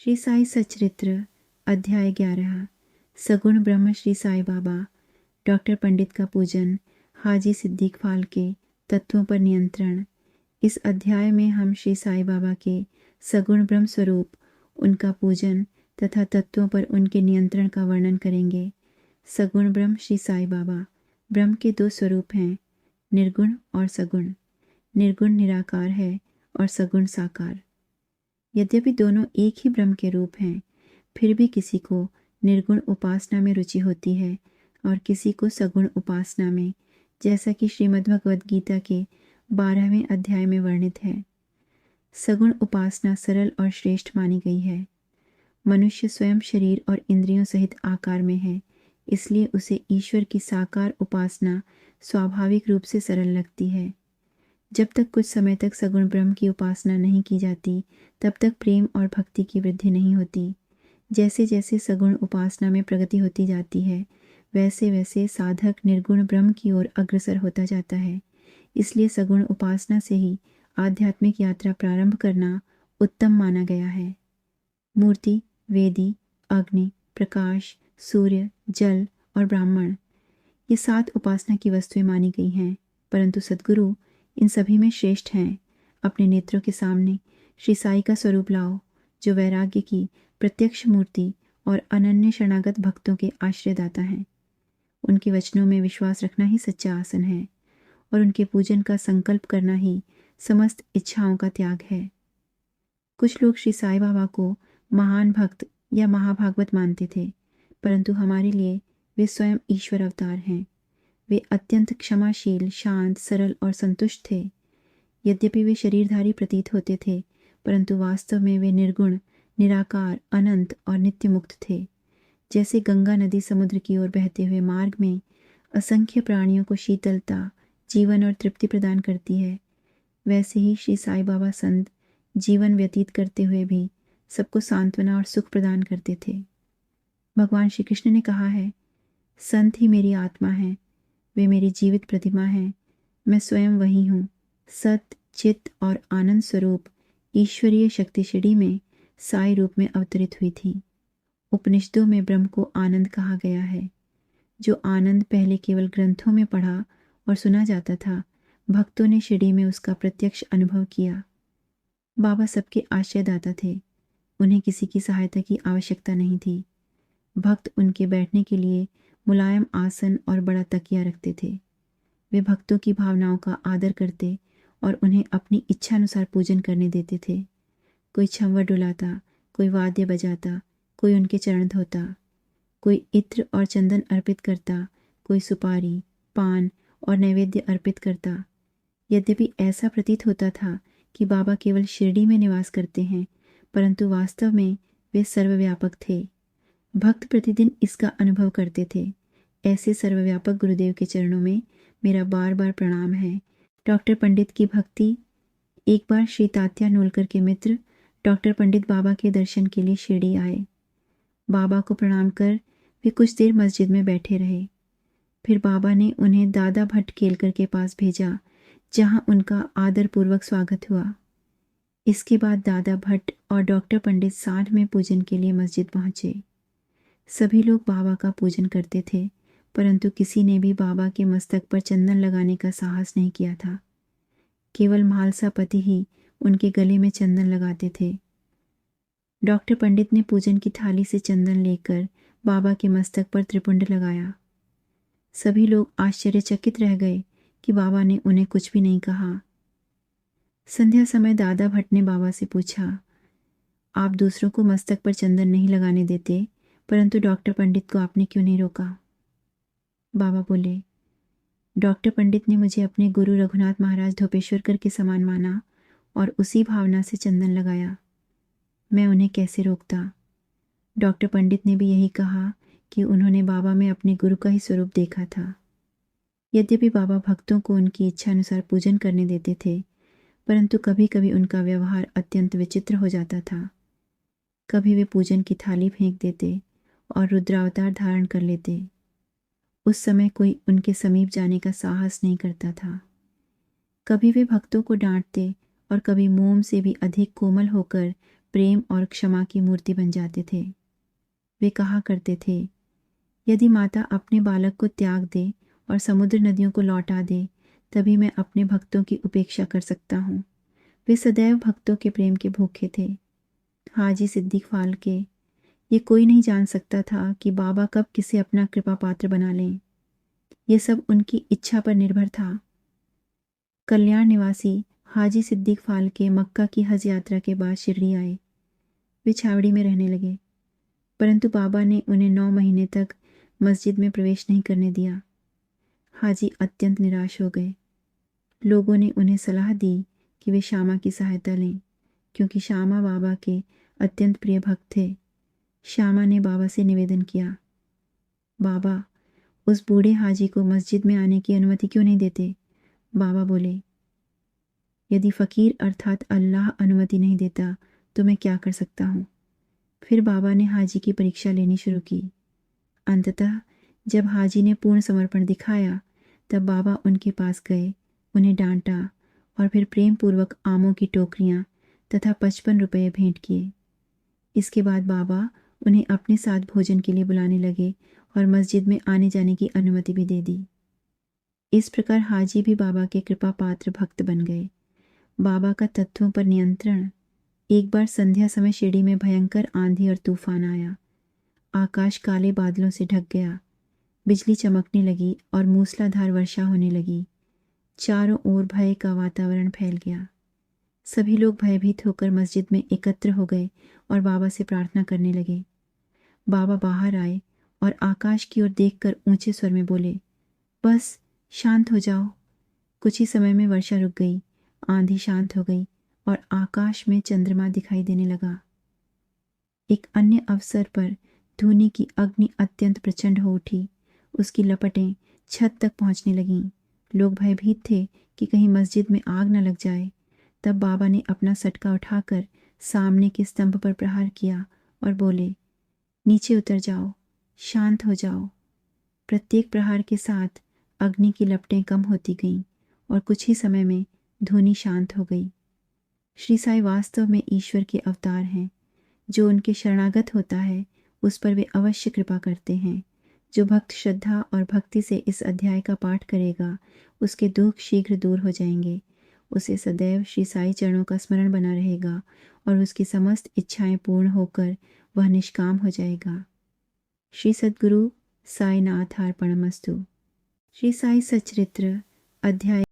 श्री साई सचरित्र अध्याय 11 सगुण ब्रह्म श्री साई बाबा। डॉक्टर पंडित का पूजन। हाजी सिद्दीक फाल के तत्वों पर नियंत्रण। इस अध्याय में हम श्री साई बाबा के सगुण ब्रह्म स्वरूप, उनका पूजन तथा तत्वों पर उनके नियंत्रण का वर्णन करेंगे। सगुण ब्रह्म श्री साई बाबा। ब्रह्म के दो स्वरूप हैं, निर्गुण और सगुण। निर्गुण निराकार है और सगुण साकार। यद्यपि दोनों एक ही ब्रह्म के रूप हैं, फिर भी किसी को निर्गुण उपासना में रुचि होती है और किसी को सगुण उपासना में, जैसा कि श्रीमद् भगवद गीता के 12वें अध्याय में वर्णित है। सगुण उपासना सरल और श्रेष्ठ मानी गई है। मनुष्य स्वयं शरीर और इंद्रियों सहित आकार में है, इसलिए उसे ईश्वर की साकार उपासना स्वाभाविक रूप से सरल लगती है। जब तक कुछ समय तक सगुण ब्रह्म की उपासना नहीं की जाती, तब तक प्रेम और भक्ति की वृद्धि नहीं होती। जैसे जैसे सगुण उपासना में प्रगति होती जाती है, वैसे वैसे साधक निर्गुण ब्रह्म की ओर अग्रसर होता जाता है। इसलिए सगुण उपासना से ही आध्यात्मिक यात्रा प्रारंभ करना उत्तम माना गया है। मूर्ति, वेदी, अग्नि, प्रकाश, सूर्य, जल और ब्राह्मण, ये 7 उपासना की वस्तुएं मानी गई हैं, परंतु सद्गुरु इन सभी में श्रेष्ठ हैं। अपने नेत्रों के सामने श्री साई का स्वरूप लाओ, जो वैराग्य की प्रत्यक्ष मूर्ति और अनन्य शरणागत भक्तों के आश्रयदाता हैं। उनके वचनों में विश्वास रखना ही सच्चा आसन है और उनके पूजन का संकल्प करना ही समस्त इच्छाओं का त्याग है। कुछ लोग श्री साई बाबा को महान भक्त या महाभागवत मानते थे, परंतु हमारे लिए वे स्वयं ईश्वर अवतार हैं। वे अत्यंत क्षमाशील, शांत, सरल और संतुष्ट थे। यद्यपि वे शरीरधारी प्रतीत होते थे, परंतु वास्तव में वे निर्गुण, निराकार, अनंत और नित्य मुक्त थे। जैसे गंगा नदी समुद्र की ओर बहते हुए मार्ग में असंख्य प्राणियों को शीतलता, जीवन और तृप्ति प्रदान करती है, वैसे ही श्री साई बाबा संत जीवन व्यतीत करते हुए भी सबको सांत्वना और सुख प्रदान करते थे। भगवान श्री कृष्ण ने कहा है, संत ही मेरी आत्मा है, वे मेरी जीवित प्रतिमा हैं। मैं स्वयं वही हूँ। सत, चित्त और आनंद स्वरूप ईश्वरीय शक्ति शिड़ी में साई रूप में अवतरित हुई थी। उपनिषदों में ब्रह्म को आनंद कहा गया है। जो आनंद पहले केवल ग्रंथों में पढ़ा और सुना जाता था, भक्तों ने शिड़ी में उसका प्रत्यक्ष अनुभव किया। बाबा सबके आश्रयदाता थे। उन्हें किसी की सहायता की आवश्यकता नहीं थी। भक्त उनके बैठने के लिए मुलायम आसन और बड़ा तकिया रखते थे। वे भक्तों की भावनाओं का आदर करते और उन्हें अपनी इच्छा अनुसार पूजन करने देते थे। कोई छंवर डुलाता, कोई वाद्य बजाता, कोई उनके चरण धोता, कोई इत्र और चंदन अर्पित करता, कोई सुपारी, पान और नैवेद्य अर्पित करता। यद्यपि ऐसा प्रतीत होता था कि बाबा केवल शिरडी में निवास करते हैं, परंतु वास्तव में वे सर्वव्यापक थे। भक्त प्रतिदिन इसका अनुभव करते थे। ऐसे सर्वव्यापक गुरुदेव के चरणों में मेरा बार बार प्रणाम है। डॉक्टर पंडित की भक्ति। एक बार श्री तात्या नूलकर के मित्र डॉक्टर पंडित बाबा के दर्शन के लिए शिरडी आए। बाबा को प्रणाम कर वे कुछ देर मस्जिद में बैठे रहे। फिर बाबा ने उन्हें दादा भट्ट केलकर के पास भेजा, जहां उनका आदरपूर्वक स्वागत हुआ। इसके बाद दादा भट्ट और डॉक्टर पंडित साथ में पूजन के लिए मस्जिद पहुंचे। सभी लोग बाबा का पूजन करते थे, परंतु किसी ने भी बाबा के मस्तक पर चंदन लगाने का साहस नहीं किया था। केवल म्हालसा पति ही उनके गले में चंदन लगाते थे। डॉक्टर पंडित ने पूजन की थाली से चंदन लेकर बाबा के मस्तक पर त्रिपुंड लगाया। सभी लोग आश्चर्यचकित रह गए कि बाबा ने उन्हें कुछ भी नहीं कहा। संध्या समय दादा भट्ट ने बाबा से पूछा, आप दूसरों को मस्तक पर चंदन नहीं लगाने देते, परंतु डॉक्टर पंडित को आपने क्यों नहीं रोका? बाबा बोले, डॉक्टर पंडित ने मुझे अपने गुरु रघुनाथ महाराज धोपेश्वरकर के समान माना और उसी भावना से चंदन लगाया। मैं उन्हें कैसे रोकता? डॉक्टर पंडित ने भी यही कहा कि उन्होंने बाबा में अपने गुरु का ही स्वरूप देखा था। यद्यपि बाबा भक्तों को उनकी इच्छा अनुसार पूजन करने देते थे, परंतु कभी कभी उनका व्यवहार अत्यंत विचित्र हो जाता था। कभी वे पूजन की थाली फेंक देते और रुद्रावतार धारण कर लेते। उस समय कोई उनके समीप जाने का साहस नहीं करता था। कभी वे भक्तों को डांटते और कभी मोम से भी अधिक कोमल होकर प्रेम और क्षमा की मूर्ति बन जाते थे। वे कहा करते थे, यदि माता अपने बालक को त्याग दे और समुद्र नदियों को लौटा दे, तभी मैं अपने भक्तों की उपेक्षा कर सकता हूँ। वे सदैव भक्तों के प्रेम के भूखे थे। हाजी सिद्दीक फाल्के, ये कोई नहीं जान सकता था कि बाबा कब किसे अपना कृपा पात्र बना लें। ये सब उनकी इच्छा पर निर्भर था। कल्याण निवासी हाजी सिद्दीक फाल्के मक्का की हज यात्रा के बाद शिरडी आए। वे छावड़ी में रहने लगे, परंतु बाबा ने उन्हें 9 महीने तक मस्जिद में प्रवेश नहीं करने दिया। हाजी अत्यंत निराश हो गए। लोगों ने उन्हें सलाह दी कि वे श्यामा की सहायता लें, क्योंकि श्यामा बाबा के अत्यंत प्रिय भक्त थे। श्यामा ने बाबा से निवेदन किया, बाबा, उस बूढ़े हाजी को मस्जिद में आने की अनुमति क्यों नहीं देते? बाबा बोले, यदि फ़कीर अर्थात अल्लाह अनुमति नहीं देता तो मैं क्या कर सकता हूँ। फिर बाबा ने हाजी की परीक्षा लेनी शुरू की। अंततः जब हाजी ने पूर्ण समर्पण दिखाया, तब बाबा उनके पास गए, उन्हें डांटा और फिर प्रेम पूर्वक आमों की टोकरियाँ तथा 55 रुपये भेंट किए। इसके बाद बाबा उन्हें अपने साथ भोजन के लिए बुलाने लगे और मस्जिद में आने जाने की अनुमति भी दे दी। इस प्रकार हाजी भी बाबा के कृपा पात्र भक्त बन गए। बाबा का तत्वों पर नियंत्रण। एक बार संध्या समय शिरडी में भयंकर आंधी और तूफान आया। आकाश काले बादलों से ढक गया, बिजली चमकने लगी और मूसलाधार वर्षा होने लगी। चारों ओर भय का वातावरण फैल गया। सभी लोग भयभीत होकर मस्जिद में एकत्र हो गए और बाबा से प्रार्थना करने लगे। बाबा बाहर आए और आकाश की ओर देखकर ऊंचे स्वर में बोले, बस शांत हो जाओ। कुछ ही समय में वर्षा रुक गई, आंधी शांत हो गई और आकाश में चंद्रमा दिखाई देने लगा। एक अन्य अवसर पर धूनी की अग्नि अत्यंत प्रचंड हो उठी। उसकी लपटें छत तक पहुंचने लगीं। लोग भयभीत थे कि कहीं मस्जिद में आग न लग जाए। तब बाबा ने अपना सटका उठाकर सामने के स्तंभ पर प्रहार किया और बोले, नीचे उतर जाओ, शांत हो जाओ। प्रत्येक प्रहार के साथ अग्नि की लपटें कम होती गईं और कुछ ही समय में धूनी शांत हो गई। श्री साईं वास्तव में ईश्वर के अवतार हैं। जो उनके शरणागत होता है उस पर वे अवश्य कृपा करते हैं। जो भक्त श्रद्धा और भक्ति से इस अध्याय का पाठ करेगा, उसके दुख शीघ्र दूर हो जाएंगे। उसे सदैव श्री साईं चरणों का स्मरण बना रहेगा और उसकी समस्त इच्छाएं पूर्ण होकर वह निष्काम हो जाएगा। श्री सद्गुरु साईनाथार्पणमस्तु। श्री साई सच्चरित्र अध्याय